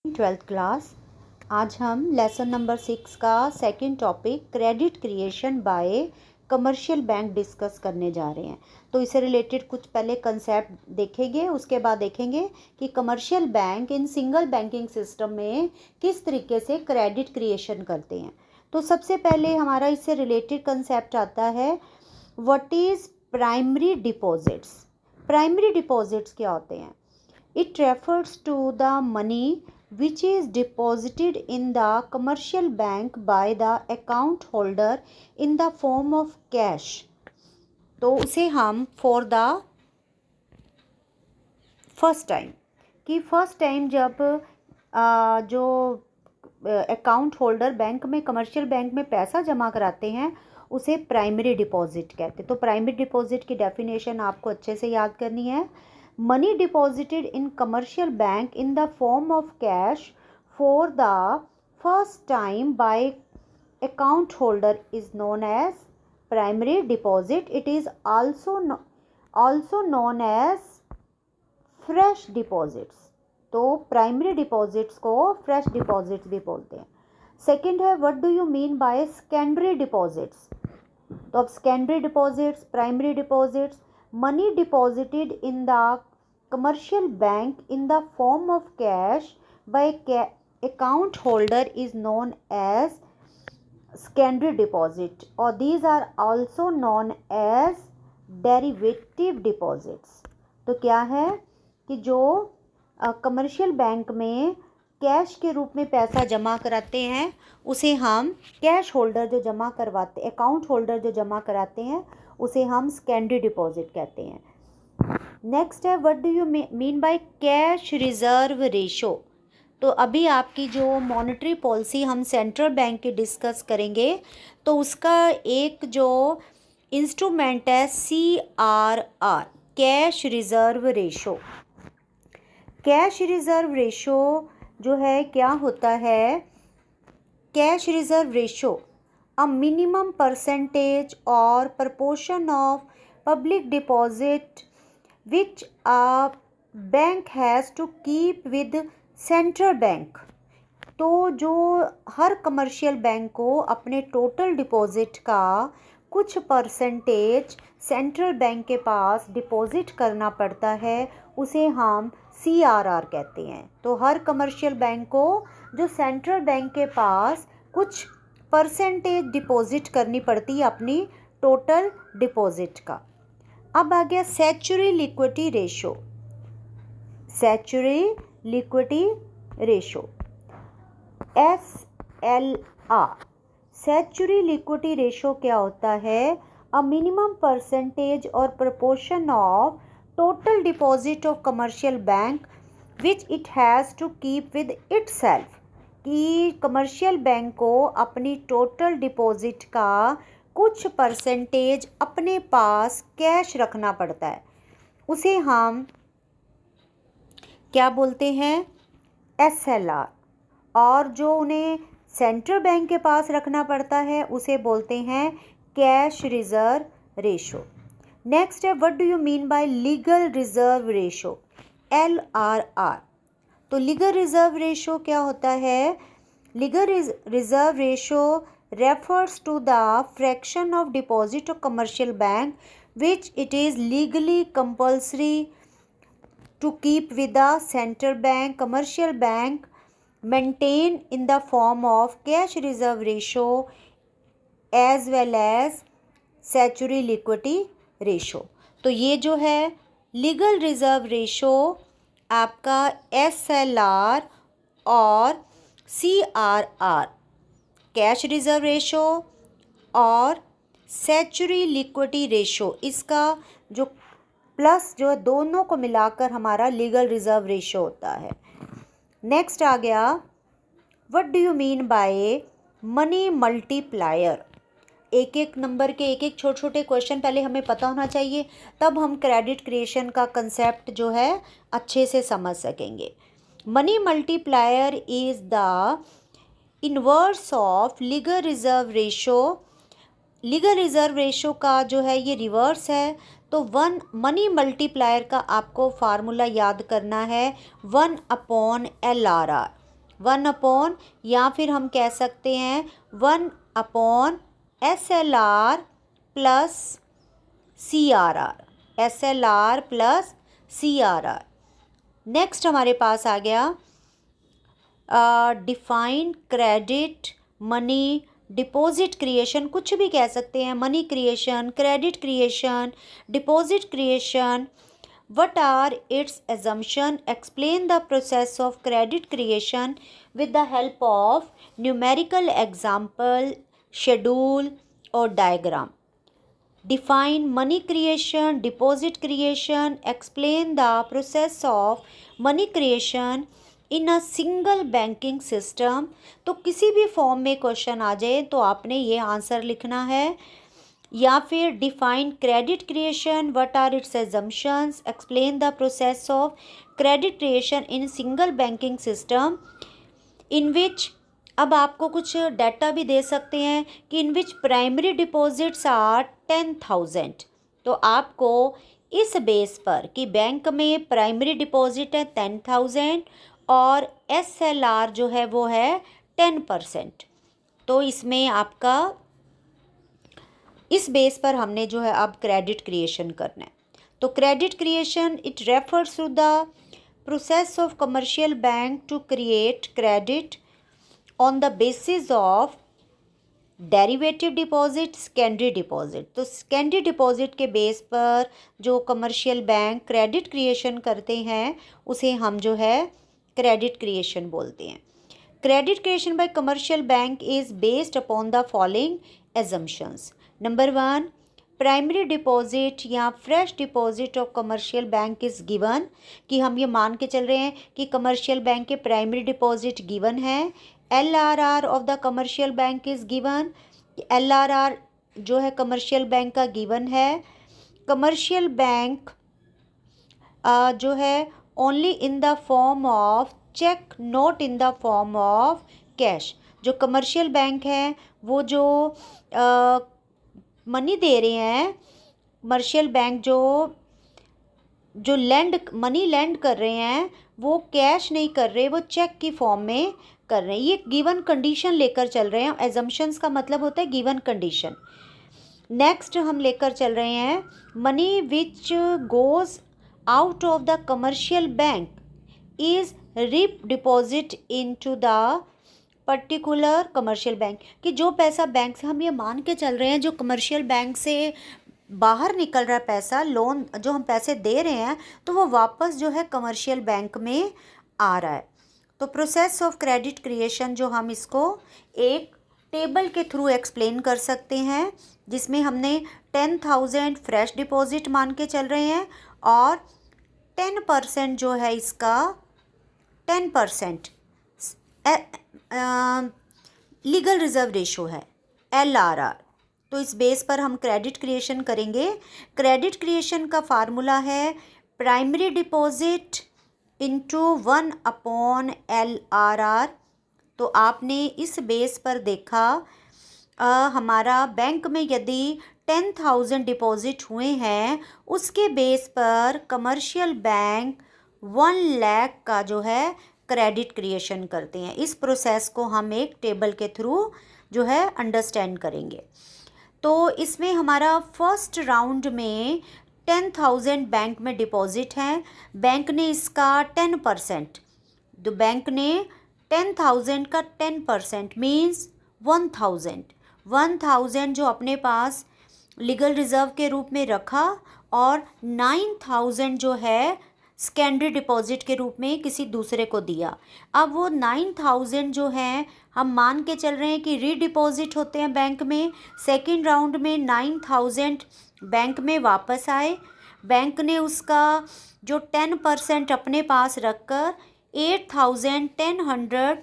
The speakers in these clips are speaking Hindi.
Twelfth class. आज हम लेसन नंबर 6 का second topic credit creation by commercial bank discuss करने जा रहे हैं। तो इससे रिलेटेड कुछ पहले कंसेप्ट देखेंगे, उसके बाद देखेंगे कि कमर्शियल बैंक इन सिंगल बैंकिंग सिस्टम में किस तरीके से क्रेडिट क्रिएशन करते हैं। तो सबसे पहले हमारा इससे रिलेटेड कंसेप्ट आता है what is primary deposits. Primary deposits क्या होते हैं? It refers to the money which is deposited in the commercial bank by the account holder in the form of cash. तो उसे हम for the first time कि फर्स्ट टाइम जब जो अकाउंट होल्डर बैंक में कमर्शियल बैंक में पैसा जमा कराते हैं उसे प्राइमरी डिपॉजिट कहते हैं। तो प्राइमरी डिपॉजिट की डेफिनेशन आपको अच्छे से याद करनी है। Money deposited in commercial bank in the form of cash for the first time by account holder is known as primary deposit. It is also known as fresh deposits. तो प्राइमरी डिपॉजिट्स को फ्रेश डिपॉजिट्स भी बोलते हैं। सेकंड है what do you mean by secondary deposits. तो अब secondary deposits, primary deposits, money deposited in the commercial bank in the form of cash by account holder is known as secondary deposit, or these are also known as derivative deposits. तो क्या है कि जो कमर्शियल बैंक में कैश के रूप में पैसा जमा कराते हैं उसे हम कैश होल्डर जो जमा करवाते अकाउंट होल्डर जो जमा कराते हैं उसे हम सेकेंडरी डिपॉजिट कहते हैं। नेक्स्ट है what do you mean by cash reserve ratio. तो अभी आपकी जो मॉनेटरी पॉलिसी हम सेंट्रल बैंक की डिस्कस करेंगे तो उसका एक जो इंस्ट्रूमेंट है CRR, cash reserve ratio. Cash reserve ratio जो है क्या होता है? Cash reserve ratio a minimum percentage or proportion of public deposit which a bank has to keep with central bank। तो जो हर कमर्शियल बैंक को अपने टोटल डिपॉजिट का कुछ परसेंटेज सेंट्रल बैंक के पास डिपॉजिट करना पड़ता है उसे हम CRR कहते हैं। तो हर कमर्शियल बैंक को जो सेंट्रल बैंक के पास कुछ परसेंटेज डिपॉजिट करनी पड़ती है अपनी टोटल डिपॉजिट का। अब आ गया statutory liquidity ratio. Statutory liquidity ratio SLR। Statutory liquidity ratio क्या होता है? अ मिनिमम परसेंटेज और proportion of total deposit of commercial bank which it has to keep with itself. कि कमर्शियल बैंक को अपनी टोटल डिपॉजिट का कुछ परसेंटेज अपने पास कैश रखना पड़ता है उसे हम क्या बोलते हैं? SLR। और जो उन्हें सेंट्रल बैंक के पास रखना पड़ता है उसे बोलते हैं कैश रिजर्व रेशो। नेक्स्ट है what do you mean by legal reserve ratio, LRR। तो लीगल रिजर्व रेशो क्या होता है? Legal reserve ratio refers to the fraction of deposit of commercial bank which it is legally compulsory to keep with the central bank. Commercial bank maintain in the form of cash reserve ratio as well as statutory liquidity ratio। तो ये जो है लीगल रिजर्व रेशो आपका SLR और CRR, कैश रिजर्व रेशो और स्टैट्यूटरी लिक्विडिटी रेशो, इसका जो प्लस जो है दोनों को मिलाकर हमारा लीगल रिजर्व रेशो होता है। नेक्स्ट आ गया what do you mean by money multiplier. एक एक नंबर के एक एक छोटे छोटे क्वेश्चन पहले हमें पता होना चाहिए, तब हम क्रेडिट क्रिएशन का कंसेप्ट जो है अच्छे से समझ सकेंगे। Money multiplier is the inverse of legal reserve ratio. Legal reserve ratio का जो है ये रिवर्स है। तो वन मनी मल्टीप्लायर का आपको फार्मूला याद करना है 1/LRR। 1 अपॉन, या फिर हम कह सकते हैं 1 upon SLR plus CRR, SLR plus CRR। Next हमारे पास आ गया define credit money deposit creation, कुछ भी कह सकते हैं, money creation, credit creation, deposit creation. What are its assumption? Explain the process of credit creation with the help of numerical example, schedule or diagram. Define money creation, deposit creation. Explain the process of money creation in a single banking system. तो किसी भी फॉर्म में क्वेश्चन आ जाए तो आपने ये आंसर लिखना है। या फिर define credit creation, what are its assumptions, explain the process of credit creation in single banking system in which, अब आपको कुछ डाटा भी दे सकते हैं कि in which primary deposits are 10,000। तो आपको इस बेस पर कि बैंक में प्राइमरी डिपॉजिट है 10,000 और SLR जो है वो है 10%, तो इसमें आपका इस बेस पर हमने जो है अब क्रेडिट क्रिएशन करना है। तो credit creation it refers to the process of commercial bank to create credit on the basis of derivative deposit, secondary deposit. तो सेकेंडरी डिपॉजिट के बेस पर जो कमर्शियल बैंक क्रेडिट क्रिएशन करते हैं उसे हम जो है क्रेडिट क्रिएशन बोलते हैं। Credit creation by commercial bank is based upon the following assumptions. Number 1, primary deposit या fresh deposit of commercial bank is given, कि हम ये मान के चल रहे हैं कि कमर्शियल बैंक के प्राइमरी डिपॉजिट गिवन है। LRR of the commercial bank is given, LRR जो है कमर्शियल बैंक का गिवन है। कमर्शियल बैंक जो है only in the form of cheque, not in the form of cash. जो कमर्शियल बैंक है वो जो मनी दे रहे हैं, कमर्शियल बैंक जो मनी लेंड कर रहे हैं वो कैश नहीं कर रहे, वो चेक की फॉर्म में कर रहे हैं। ये गिवन कंडीशन लेकर चल रहे हैं। एजम्पशंस का मतलब होता है गिवन कंडीशन। नेक्स्ट हम लेकर चल रहे हैं money which goes out of the commercial bank is deposit into the particular commercial bank, कि जो पैसा बैंक से, हम ये मान के चल रहे हैं जो कमर्शियल बैंक से बाहर निकल रहा है पैसा, लोन जो हम पैसे दे रहे हैं तो वो वापस जो है कमर्शियल बैंक में आ रहा है। तो प्रोसेस ऑफ क्रेडिट क्रिएशन जो हम इसको एक टेबल के थ्रू एक्सप्लेन कर सकते हैं, जिसमें हमने 10,000 फ्रेश डिपॉजिट मान के चल रहे हैं और 10% जो है इसका 10% लीगल रिजर्व रेशो है LRR। तो इस बेस पर हम क्रेडिट क्रिएशन करेंगे। क्रेडिट क्रिएशन का फार्मूला है primary deposit into 1 upon LRR। तो आपने इस बेस पर देखा हमारा बैंक में यदि 10,000 डिपॉजिट हुए हैं, उसके बेस पर कमर्शियल बैंक 1 लाख का जो है क्रेडिट क्रिएशन करते हैं। इस प्रोसेस को हम एक टेबल के थ्रू जो है अंडरस्टैंड करेंगे। तो इसमें हमारा फर्स्ट राउंड में 10,000 बैंक में डिपॉजिट हैं, बैंक ने इसका 10%, तो बैंक ने 10,000 का 10% मीन्स 1,000 जो अपने पास लीगल रिजर्व के रूप में रखा और 9,000 जो है सेकेंडरी डिपॉजिट के रूप में किसी दूसरे को दिया। अब वो 9,000 जो है हम मान के चल रहे हैं कि रीडिपॉजिट होते हैं बैंक में। सेकंड राउंड में 9,000 बैंक में वापस आए, बैंक ने उसका जो 10% अपने पास रखकर 8,100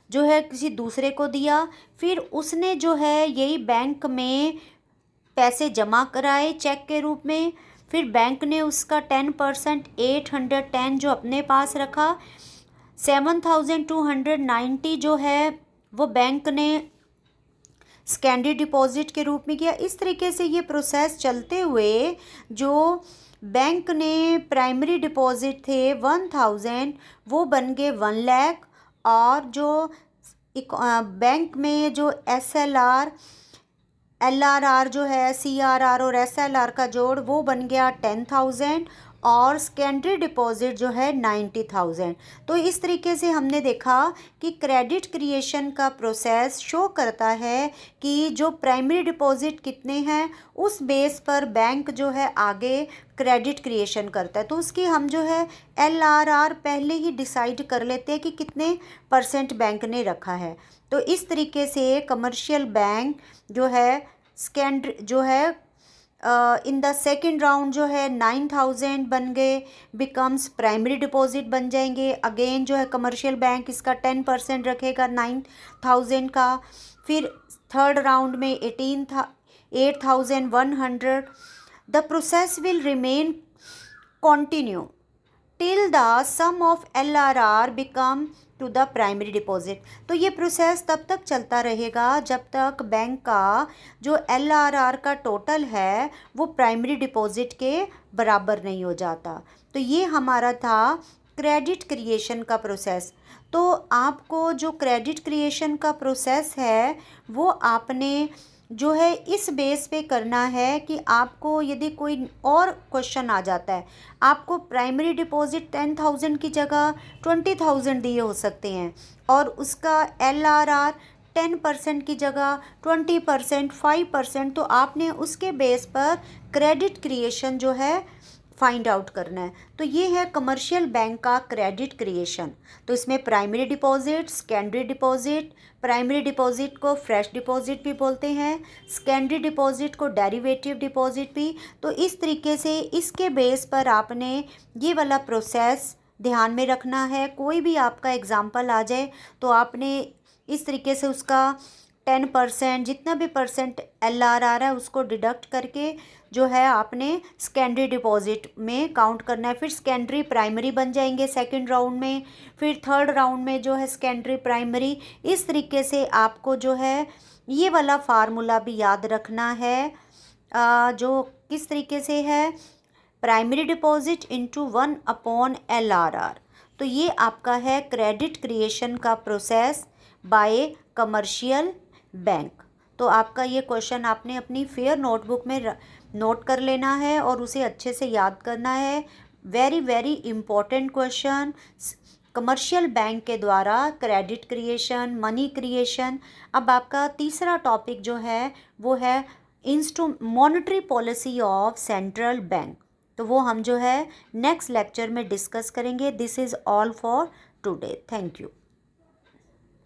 जो है किसी दूसरे को दिया। फिर उसने जो है यही बैंक में पैसे जमा कराए चेक के रूप में, फिर बैंक ने उसका 10% 810 जो अपने पास रखा, 7,290 जो है वो बैंक ने सेकेंडरी डिपॉजिट के रूप में किया। इस तरीके से ये प्रोसेस चलते हुए जो बैंक ने प्राइमरी डिपॉजिट थे 1,000 वो बन गए 1 लाख और जो बैंक में जो SLR LRR जो है, CRR और SLR का जोड़ वो बन गया 10,000 और सेकेंडरी डिपॉजिट जो है 90,000। तो इस तरीके से हमने देखा कि क्रेडिट क्रिएशन का प्रोसेस शो करता है कि जो प्राइमरी डिपॉजिट कितने हैं उस बेस पर बैंक जो है आगे क्रेडिट क्रिएशन करता है। तो उसकी हम जो है LRR पहले ही डिसाइड कर लेते हैं कि कितने % बैंक ने रखा है। तो इस तरीके से कमर्शियल बैंक जो है सेकेंड जो है इन द सेकेंड राउंड जो है 9,000 बन गए, बिकम्स प्राइमरी डिपॉजिट बन जाएंगे। अगेन जो है कमर्शियल बैंक इसका 10% रखेगा 9,000 का। फिर थर्ड राउंड में 8,100। The process will remain continue till the sum of LRR become to the primary deposit. तो ये प्रोसेस तब तक चलता रहेगा जब तक बैंक का जो LRR का टोटल है वो प्राइमरी डिपॉजिट के बराबर नहीं हो जाता। तो ये हमारा था क्रेडिट क्रिएशन का प्रोसेस। तो आपको जो क्रेडिट क्रिएशन का प्रोसेस है वो आपने जो है इस बेस पे करना है कि आपको यदि कोई और क्वेश्चन आ जाता है, आपको प्राइमरी डिपॉजिट 10,000 की जगह 20,000 दिए हो सकते हैं और उसका LRR 10% की जगह 20%, 5%, तो आपने उसके बेस पर क्रेडिट क्रिएशन जो है फाइंड आउट करना है। तो ये है कमर्शियल बैंक का क्रेडिट क्रिएशन। तो इसमें primary deposit, secondary deposit, primary deposit को फ्रेश डिपॉजिट भी बोलते हैं, सेकेंडरी डिपॉजिट को डेरिवेटिव डिपॉजिट भी। तो इस तरीके से इसके बेस पर आपने ये वाला प्रोसेस ध्यान में रखना है। कोई भी आपका एग्जाम्पल आ जाए तो आपने इस तरीके से उसका 10% जितना भी % LRR है उसको डिडक्ट करके जो है आपने सेकेंडरी डिपॉजिट में काउंट करना है। फिर सेकेंडरी प्राइमरी बन जाएंगे सेकंड राउंड में, फिर थर्ड राउंड में जो है सेकेंडरी प्राइमरी। इस तरीके से आपको जो है ये वाला फार्मूला भी याद रखना है, जो किस तरीके से है, प्राइमरी डिपॉजिट इंटू 1/LRR। तो ये आपका है क्रेडिट क्रिएशन का प्रोसेस बाय कमर्शियल बैंक। तो आपका ये क्वेश्चन आपने अपनी फेयर नोटबुक में नोट कर लेना है और उसे अच्छे से याद करना है। Very very important question, commercial bank के द्वारा क्रेडिट क्रिएशन, मनी क्रिएशन। अब आपका तीसरा टॉपिक जो है वो है monetary policy of central bank. तो वो हम जो है नेक्स्ट लेक्चर में डिस्कस करेंगे। This is all for today. Thank you.